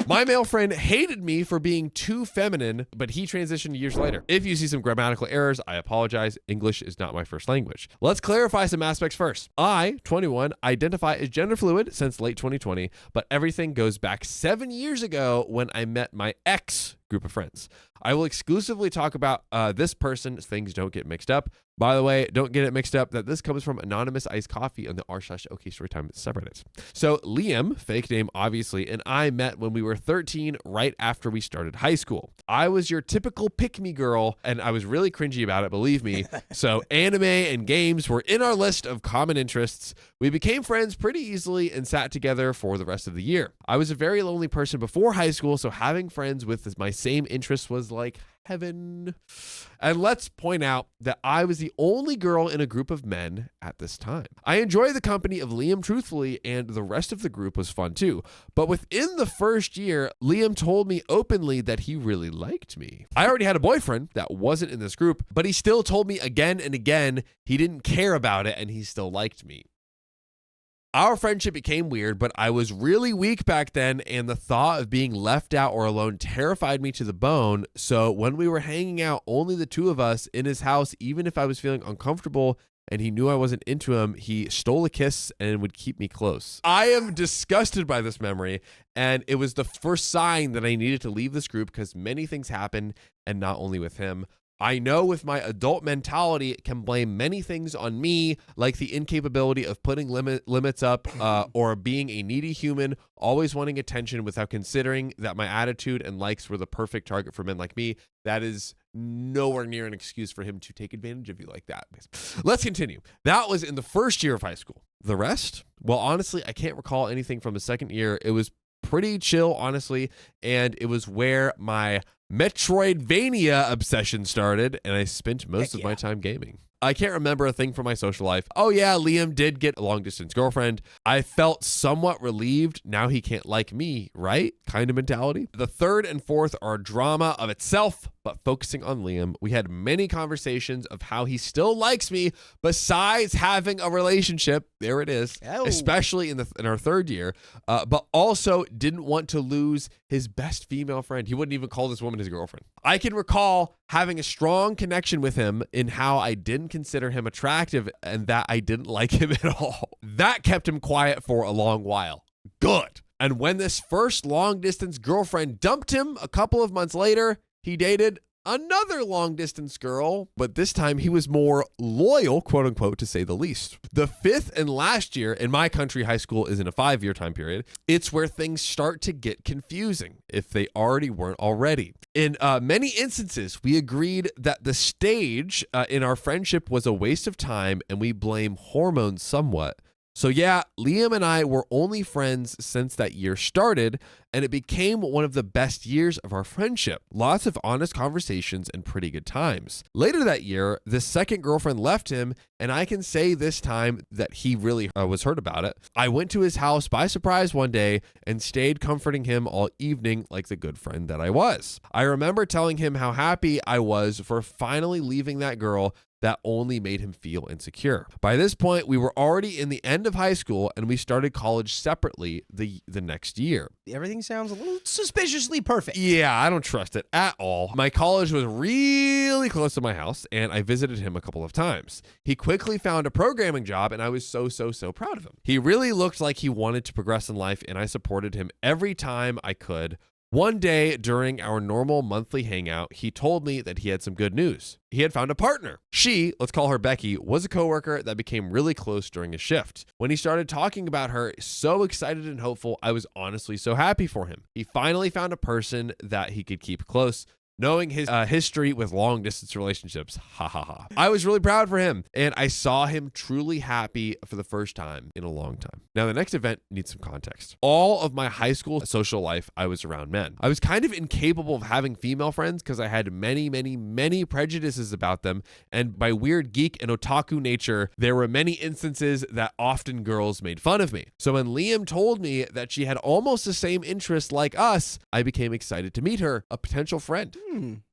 My male friend hated me for being too feminine, but he transitioned years later. If you see some grammatical errors, I apologize. English is not my first language. Let's clarify some aspects first. I, 21, identify as gender fluid since late 2020, but everything goes back 7 years ago when I met my ex group of friends. I will exclusively talk about this person. Things don't get mixed up. By the way, don't get it mixed up that this comes from Anonymous Iced Coffee on the r/OKstorytime subreddit. So Liam, fake name obviously, and I met when we were 13 right after we started high school. I was your typical pick-me girl, and I was really cringy about it, believe me. So anime and games were in our list of common interests. We became friends pretty easily and sat together for the rest of the year. I was a very lonely person before high school, so having friends with my same interests was like heaven. And let's point out that I was the only girl in a group of men at this time. I enjoyed the company of Liam truthfully, and the rest of the group was fun too. But within the first year, Liam told me openly that he really liked me. I already had a boyfriend that wasn't in this group, but he still told me again and again he didn't care about it and he still liked me. Our friendship became weird, but I was really weak back then, and the thought of being left out or alone terrified me to the bone. So when we were hanging out, only the two of us in his house, even if I was feeling uncomfortable and he knew I wasn't into him, he stole a kiss and would keep me close. I am disgusted by this memory, and it was the first sign that I needed to leave this group because many things happened, and not only with him. I know with my adult mentality can blame many things on me, like the incapability of putting limits up or being a needy human, always wanting attention without considering that my attitude and likes were the perfect target for men like me. That is nowhere near an excuse for him to take advantage of you like that. Let's continue. That was in the first year of high school. The rest? Well, honestly, I can't recall anything from the second year. It was pretty chill, honestly, and it was where my Metroidvania obsession started, and I spent most of my time gaming. I can't remember a thing from my social life. Oh yeah, Liam did get a long-distance girlfriend. I felt somewhat relieved. Now he can't like me, right? Kind of mentality. The third and fourth are a drama of itself, but focusing on Liam, we had many conversations of how he still likes me besides having a relationship. There it is. Oh. Especially in our third year, but also didn't want to lose his best female friend. He wouldn't even call this woman his girlfriend. I can recall having a strong connection with him in how I didn't consider him attractive and that I didn't like him at all. That kept him quiet for a long while. Good. And when this first long distance girlfriend dumped him a couple of months later, he dated another long distance girl, but this time he was more loyal, quote unquote, to say the least. The fifth and last year in my country, high school is in a 5-year time period. It's where things start to get confusing if they already weren't already. In many instances, we agreed that the stage in our friendship was a waste of time and we blame hormones somewhat. So yeah, Liam and I were only friends since that year started, and it became one of the best years of our friendship. Lots of honest conversations and pretty good times. Later that year, the second girlfriend left him, and I can say this time that he really was hurt about it. I went to his house by surprise one day and stayed comforting him all evening like the good friend that I was. I remember telling him how happy I was for finally leaving that girl that only made him feel insecure. By this point, we were already in the end of high school and we started college separately the next year. Everything sounds a little suspiciously perfect. Yeah, I don't trust it at all. My college was really close to my house and I visited him a couple of times. He quickly found a programming job and I was so proud of him. He really looked like he wanted to progress in life and I supported him every time I could. One day during our normal monthly hangout, he told me that he had some good news. He had found a partner. She, let's call her Becky, was a coworker that became really close during a shift. When he started talking about her, so excited and hopeful, I was honestly so happy for him. He finally found a person that he could keep close. Knowing his history with long distance relationships, ha ha ha. I was really proud for him and I saw him truly happy for the first time in a long time. Now the next event needs some context. All of my high school social life, I was around men. I was kind of incapable of having female friends because I had many prejudices about them, and by weird geek and otaku nature, there were many instances that often girls made fun of me. So when Liam told me that she had almost the same interests like us, I became excited to meet her, a potential friend.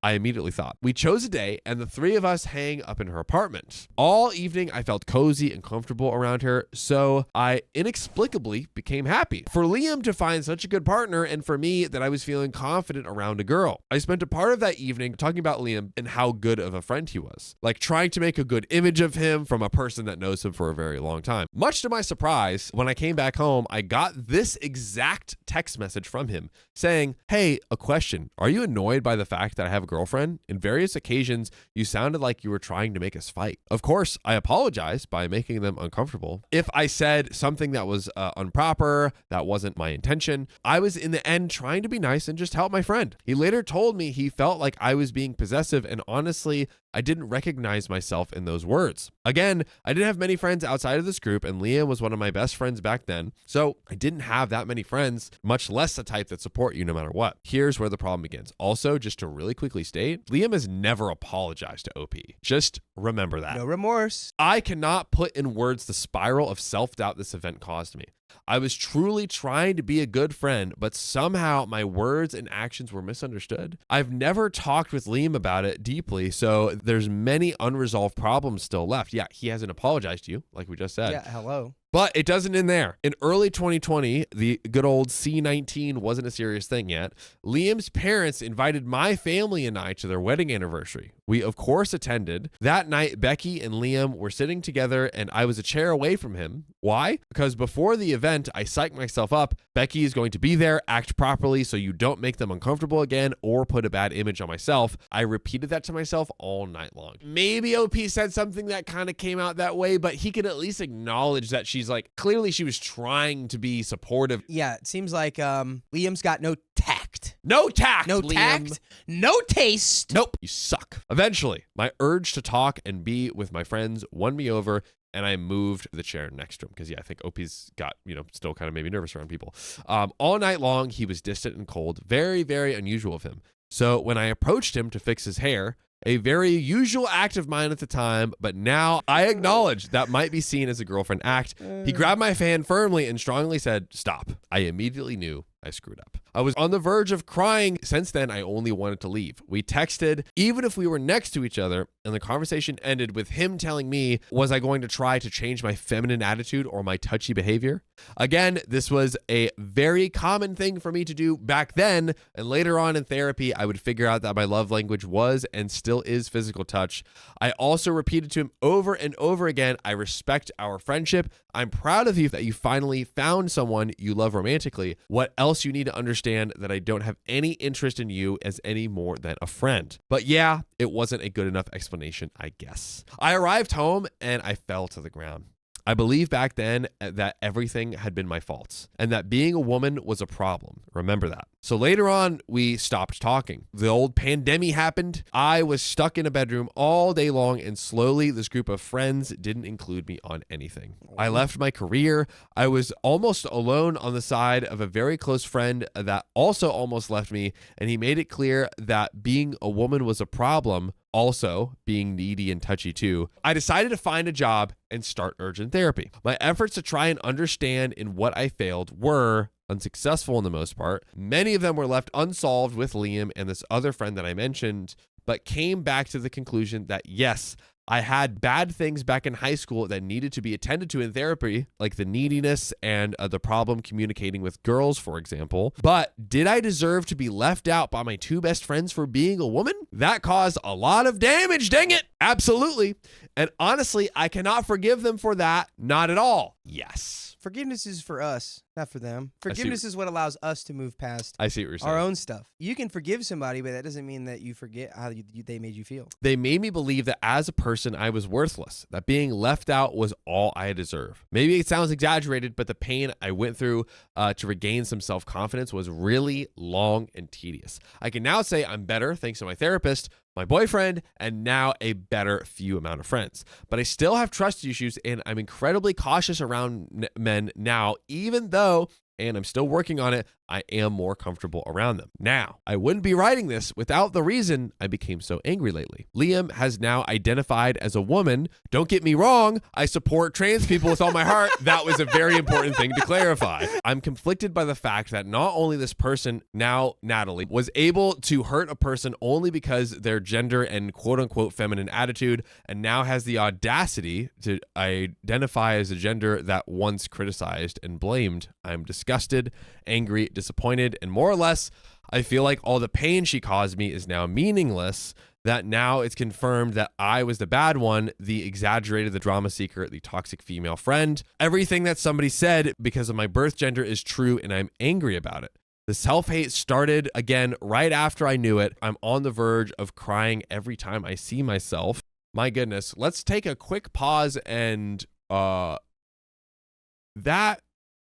I immediately thought. We chose a day, and the three of us hang up in her apartment. All evening, I felt cozy and comfortable around her, so I inexplicably became happy. For Liam to find such a good partner, and for me that I was feeling confident around a girl. I spent a part of that evening talking about Liam and how good of a friend he was. Like trying to make a good image of him from a person that knows him for a very long time. Much to my surprise, when I came back home, I got this exact text message from him saying, "Hey, a question. Are you annoyed by the fact that I have a girlfriend? In various occasions, you sounded like you were trying to make us fight." Of course, I apologized by making them uncomfortable. If I said something that was improper, that wasn't my intention. I was in the end trying to be nice and just help my friend. He later told me he felt like I was being possessive, and honestly, I didn't recognize myself in those words. Again, I didn't have many friends outside of this group, and Liam was one of my best friends back then, so I didn't have that many friends, much less the type that support you no matter what. Here's where the problem begins. Also, just to really quickly state, Liam has never apologized to OP. Just remember that. No remorse. I cannot put in words the spiral of self-doubt this event caused me. I was truly trying to be a good friend, but somehow my words and actions were misunderstood. I've never talked with Liam about it deeply, so there's many unresolved problems still left. Yeah, he hasn't apologized to you, like we just said. Yeah, hello. But it doesn't end there. In early 2020, the good old C-19 wasn't a serious thing yet. Liam's parents invited my family and I to their wedding anniversary. We, of course, attended. That night, Becky and Liam were sitting together, and I was a chair away from him. Why? Because before the event, I psyched myself up. Becky is going to be there. Act properly so you don't make them uncomfortable again or put a bad image on myself. I repeated that to myself all night long. Maybe OP said something that kind of came out that way, but he could at least acknowledge that she's like, clearly she was trying to be supportive. Yeah, it seems like Liam's got no tact. No tact, No Liam. tact, no taste. Nope, you suck. Eventually, my urge to talk and be with my friends won me over, and I moved the chair next to him because, yeah, I think OP's got, still kind of maybe nervous around people. All night long, he was distant and cold. Very, very unusual of him. So when I approached him to fix his hair, a very usual act of mine at the time, but now I acknowledge that might be seen as a girlfriend act. He grabbed my hand firmly and strongly said, "Stop." I immediately knew I screwed up. I was on the verge of crying. Since then, I only wanted to leave. We texted, even if we were next to each other, and the conversation ended with him telling me, was I going to try to change my feminine attitude or my touchy behavior? Again, this was a very common thing for me to do back then, and later on in therapy, I would figure out that my love language was and still is physical touch. I also repeated to him over and over again, I respect our friendship. I'm proud of you that you finally found someone you love romantically. What else you need to understand that I don't have any interest in you as any more than a friend. But yeah, it wasn't a good enough explanation, I guess. I arrived home and I fell to the ground. I believed back then that everything had been my fault and that being a woman was a problem. Remember that. So later on, we stopped talking. The old pandemic happened. I was stuck in a bedroom all day long, and slowly this group of friends didn't include me on anything. I left my career. I was almost alone on the side of a very close friend that also almost left me, and he made it clear that being a woman was a problem. Also, being needy and touchy too. I decided to find a job and start urgent therapy. My efforts to try and understand in what I failed were unsuccessful in the most part. Many of them were left unsolved with Liam and this other friend that I mentioned, but came back to the conclusion that yes, I had bad things back in high school that needed to be attended to in therapy, like the neediness and the problem communicating with girls, for example. But did I deserve to be left out by my two best friends for being a woman? That caused a lot of damage, dang it! Absolutely. And honestly, I cannot forgive them for that. Not at all. Yes. Forgiveness is for us, not for them. Forgiveness is what allows us to move past I see what you're saying. our own stuff. You can forgive somebody, but that doesn't mean that you forget how they made you feel. They made me believe that as a person, I was worthless, that being left out was all I deserve. Maybe it sounds exaggerated, but the pain I went through to regain some self-confidence was really long and tedious. I can now say I'm better thanks to my therapist, my boyfriend, and now a better few amount of friends. But I still have trust issues, and I'm incredibly cautious around men now, even though, and I'm still working on it, I am more comfortable around them. Now, I wouldn't be writing this without the reason I became so angry lately. Liam has now identified as a woman. Don't get me wrong, I support trans people with all my heart. That was a very important thing to clarify. I'm conflicted by the fact that not only this person, now Natalie, was able to hurt a person only because their gender and quote unquote feminine attitude, and now has the audacity to identify as a gender that once criticized and blamed. I'm disgusted, angry, disappointed, and more or less, I feel like all the pain she caused me is now meaningless, that now it's confirmed that I was the bad one, the exaggerated, the drama seeker, the toxic female friend. Everything that somebody said because of my birth gender is true, and I'm angry about it. The self-hate started again right after I knew it. I'm on the verge of crying every time I see myself. My goodness. Let's take a quick pause and that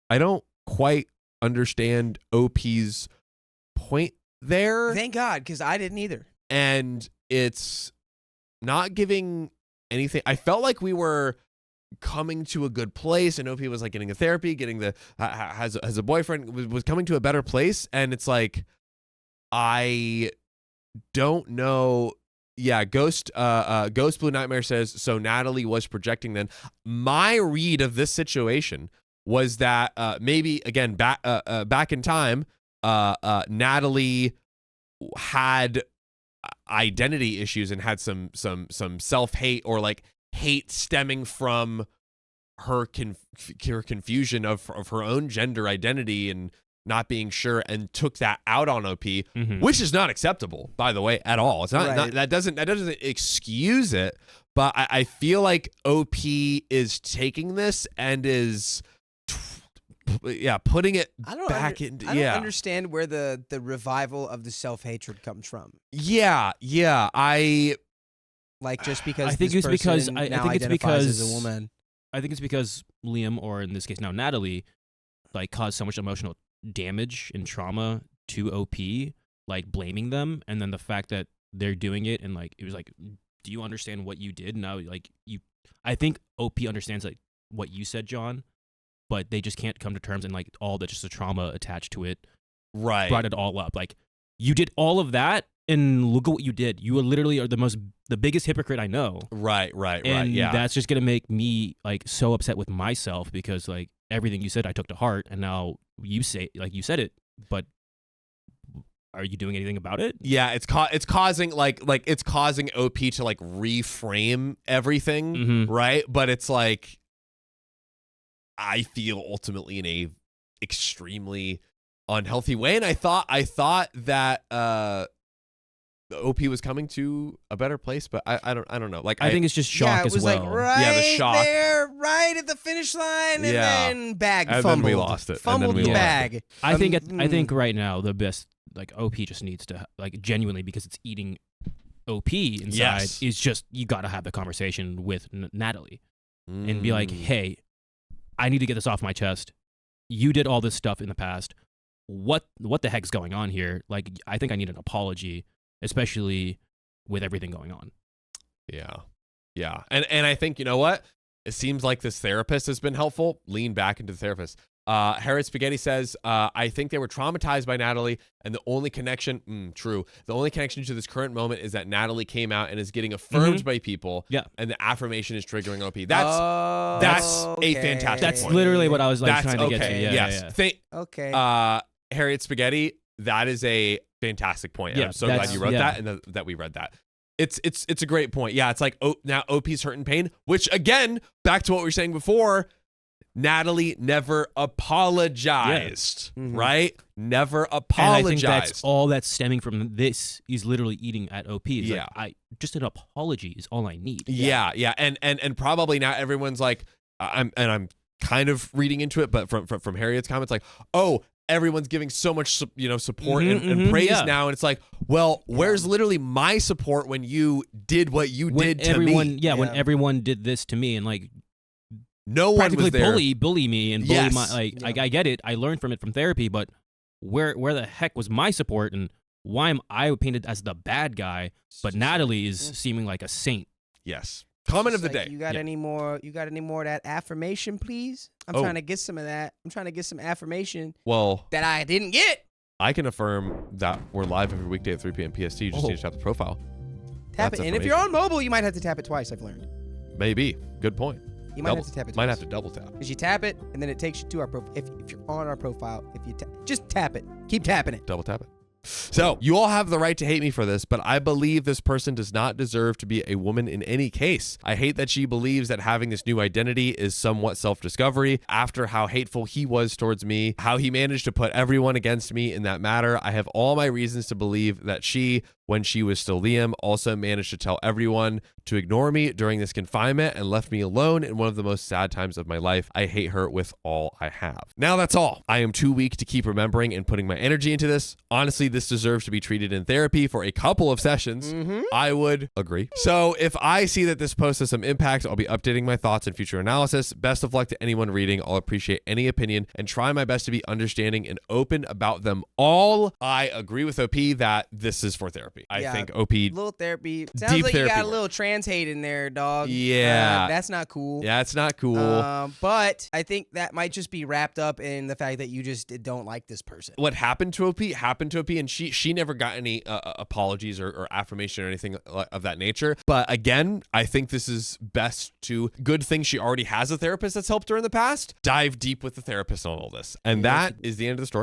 I don't quite understand OP's point there. Thank God, because I didn't either. And it's not giving anything. I felt like we were coming to a good place, and OP was like getting a therapy, getting the has a boyfriend, was coming to a better place, and it's like I don't know. Yeah, Ghost Blue Nightmare says, so Natalie was projecting then. My read of this situation was that maybe again back in time, Natalie had identity issues and had some self-hate or like hate stemming from her confusion of her own gender identity and not being sure, and took that out on OP, which is not acceptable, by the way, at all. It's not that doesn't excuse it, but I feel like OP is taking this and is putting it back into. I don't understand where the revival of the self-hatred comes from. I like, just because I think it's because I think it's because as a woman. I think it's because Liam, or in this case now Natalie, like caused so much emotional damage and trauma to OP, like blaming them, and then the fact that they're doing it, and like it was like, do you understand what you did? Now, like I think OP understands like what you said, John, but they just can't come to terms, and like all the just the trauma attached to it, brought it all up. Like, you did all of that, and look at what you did. You literally are the biggest hypocrite I know. Right. And that's just gonna make me like so upset with myself, because like everything you said I took to heart, and now you say, like, you said it, but are you doing anything about it? Yeah, it's causing it's causing OP to like reframe everything, right? But it's like, I feel ultimately in a extremely unhealthy way, and I thought that OP was coming to a better place, but I don't know. Like, I think it's just shock as well. Like right the shock there, right at the finish line, and then and fumbled. then we lost it. Fumbled the bag. I think right now the best, like, OP just needs to, like, genuinely, because it's eating OP inside, is just, you got to have the conversation with Natalie and be like, hey, I need to get this off my chest. You did all this stuff in the past. What the heck's going on here? Like, I think I need an apology, especially with everything going on. Yeah. And I think, you know what? It seems like this therapist has been helpful. Lean back into the therapist. Harriet Spaghetti says, I think they were traumatized by Natalie, and the only connection, true, the only connection to this current moment is that Natalie came out and is getting affirmed by people, and the affirmation is triggering OP. That's a fantastic That's point. literally what I was like trying to get to. Yeah. Harriet Spaghetti, that is a fantastic point. I'm so glad you wrote that, and that we read that. It's a great point. Yeah, it's like, now OP's hurt and pain, which, again, back to what we were saying before, Natalie never apologized, right? Never apologized. And I think that's all that's stemming from this. He's literally eating at OP. Like, just an apology is all I need. Yeah. And probably now everyone's like, I'm kind of reading into it, but from Harriet's comments, like, oh, everyone's giving so much, support and praise now, and it's like, well, where's literally my support when you did what you did to me? When everyone did this to me, and like, no one was there. bully me and bully my, like, I get it. I learned from it from therapy, but where the heck was my support, and why am I painted as the bad guy, but Natalie is seeming like a saint? Yes. Comment of Just the like, day. You got Yeah. any more? You got any more of that affirmation, please? I'm Oh. trying to get some of that. I'm trying to get some affirmation Well, that I didn't get. I can affirm that we're live every weekday at 3 p.m. PST. You just Oh. need to tap the profile. Tap That's it, and if you're on mobile, you might have to tap it twice. I've learned. Maybe. Good point. You might have to tap it. Might twice. have to double tap. Because you tap it, and then it takes you to our profile. If you're on our profile, if you just tap it, keep tapping it. Double tap it. So, you all have the right to hate me for this, but I believe this person does not deserve to be a woman in any case. I hate that she believes that having this new identity is somewhat self-discovery after how hateful he was towards me, how he managed to put everyone against me in that matter. I have all my reasons to believe that she, when she was still Liam, also managed to tell everyone to ignore me during this confinement and left me alone in one of the most sad times of my life. I hate her with all I have. Now that's all. I am too weak to keep remembering and putting my energy into this. Honestly, this deserves to be treated in therapy for a couple of sessions. I would agree. So if I see that this post has some impact, I'll be updating my thoughts in future analysis. Best of luck to anyone reading. I'll appreciate any opinion and try my best to be understanding and open about them all. I agree with OP that this is for therapy. I Yeah. think OP, Little therapy. Sounds Deep like you therapy got a work. little trans hate in there, dog. Yeah. That's not cool. yeah, it's not cool. But I think that might just be wrapped up in the fact that you just don't like this person. What happened to OP happened to OP, and she never got any apologies or affirmation or anything of that nature. But again, I think this is best to good thing she already has a therapist that's helped her in the past. Dive deep with the therapist on all this, and that is the end of the story.